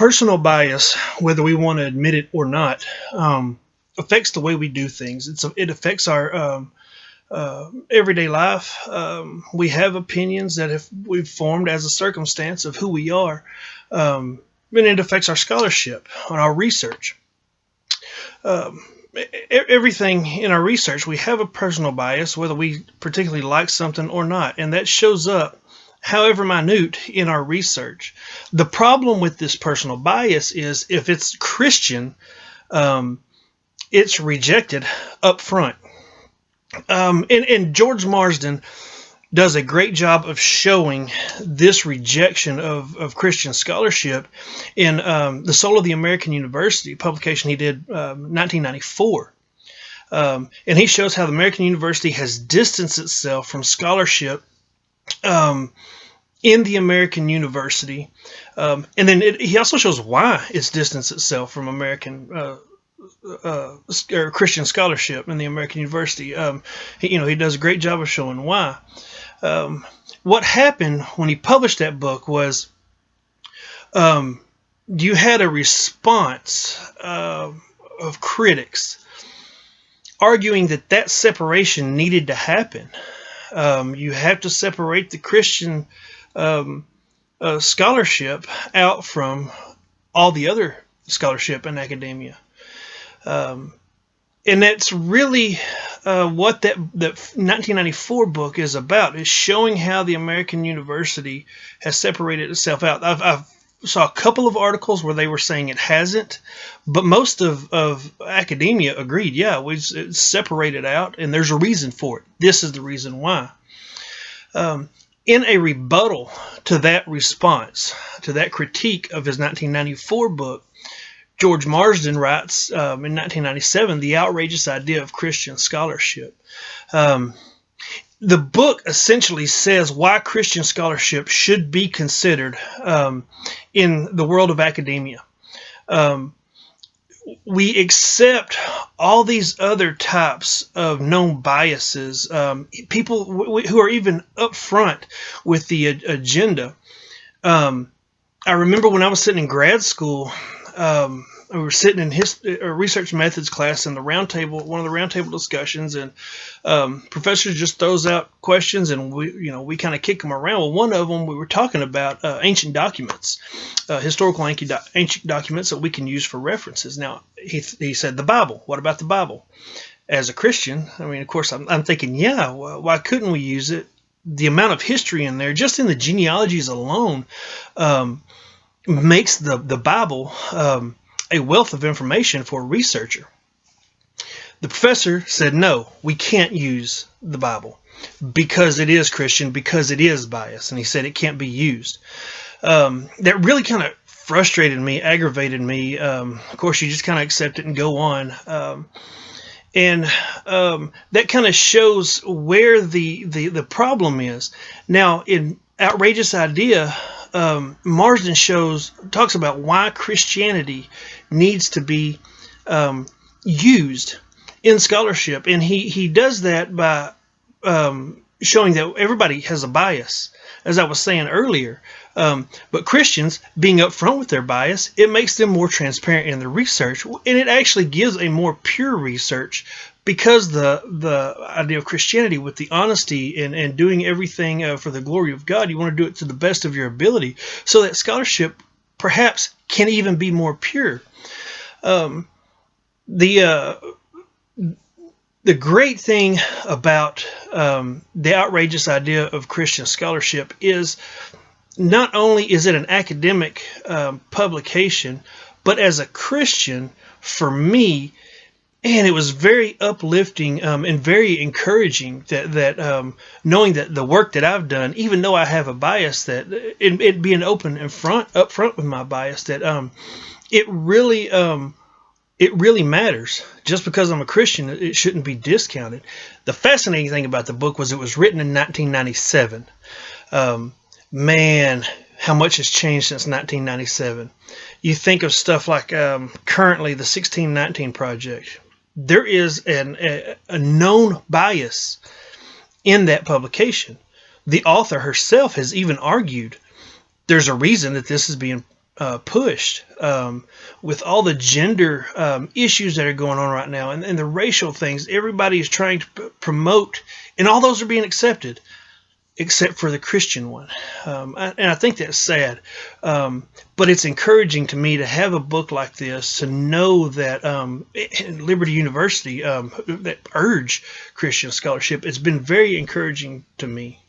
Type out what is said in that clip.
Personal bias, whether we want to admit it or not, affects the way we do things. It affects our everyday life. We have opinions that we've formed as a circumstance of who we are, and it affects our scholarship on our research. Um, Everything in our research, we have a personal bias, whether we particularly like something or not, and that shows up, however minute, in our research. The problem with this personal bias is if it's Christian, um, it's rejected up front. And George Marsden does a great job of showing this rejection of Christian scholarship in The Soul of the American University publication he did 1994. And he shows how the American University has distanced itself from scholarship um, in the American University. And then he also shows why it's distanced itself from American or Christian scholarship in the American University. He does a great job of showing why. Um, what happened when he published that book was um, you had a response of critics arguing that separation needed to happen. You have to separate the Christian um, scholarship out from all the other scholarship in academia. Um, and that's really what that 1994 book is about, is showing how the American University has separated itself out. I've saw a couple of articles where they were saying it hasn't, but most of academia agreed, yeah, it's separated out, and there's a reason for it. This is the reason why. Um, in a rebuttal to that response, to that critique of his 1994 book, George Marsden writes in 1997, The Outrageous Idea of Christian Scholarship. Um, the book essentially says why Christian scholarship should be considered in the world of academia. Um, we accept all these other types of known biases, people who are even upfront with the agenda. I remember when I was sitting in grad school, we were sitting in research methods class in the one of the roundtable discussions, and professor just throws out questions, and we kind of kick them around. Well, one of them we were talking about ancient documents, historical ancient documents that we can use for references. Now he said the Bible. What about the Bible? As a Christian, I mean, of course, I'm thinking, yeah, why couldn't we use it? The amount of history in there, just in the genealogies alone, makes the Bible a wealth of information for a researcher. The professor said, no, we can't use the Bible because it is Christian, because it is biased, and he said it can't be used. That really kind of frustrated me, aggravated me. Of course, you just kind of accept it and go on. And that kind of shows where the problem is. Now, in Outrageous Idea, Marsden talks about why Christianity needs to be used in scholarship, and he does that by showing that everybody has a bias, as I was saying earlier. But Christians being upfront with their bias, it makes them more transparent in their research, and it actually gives a more pure research, because the idea of Christianity, with the honesty and doing everything for the glory of God, you want to do it to the best of your ability, so that scholarship perhaps can even be more pure. The great thing about the outrageous idea of Christian scholarship is not only is it an academic publication, but as a Christian, for me, and it was very uplifting and very encouraging that knowing that the work that I've done, even though I have a bias, that it being open and upfront with my bias, that it really matters. Just because I'm a Christian, it shouldn't be discounted. The fascinating thing about the book was it was written in 1997. Man, how much has changed since 1997. You think of stuff like currently the 1619 Project. There is a known bias in that publication. The author herself has even argued there's a reason that this is being pushed with all the gender issues that are going on right now, and the racial things. Everybody is trying to promote, and all those are being accepted, except for the Christian one. And I think that's sad. But it's encouraging to me to have a book like this, to know that Liberty University that urge Christian scholarship. It's been very encouraging to me.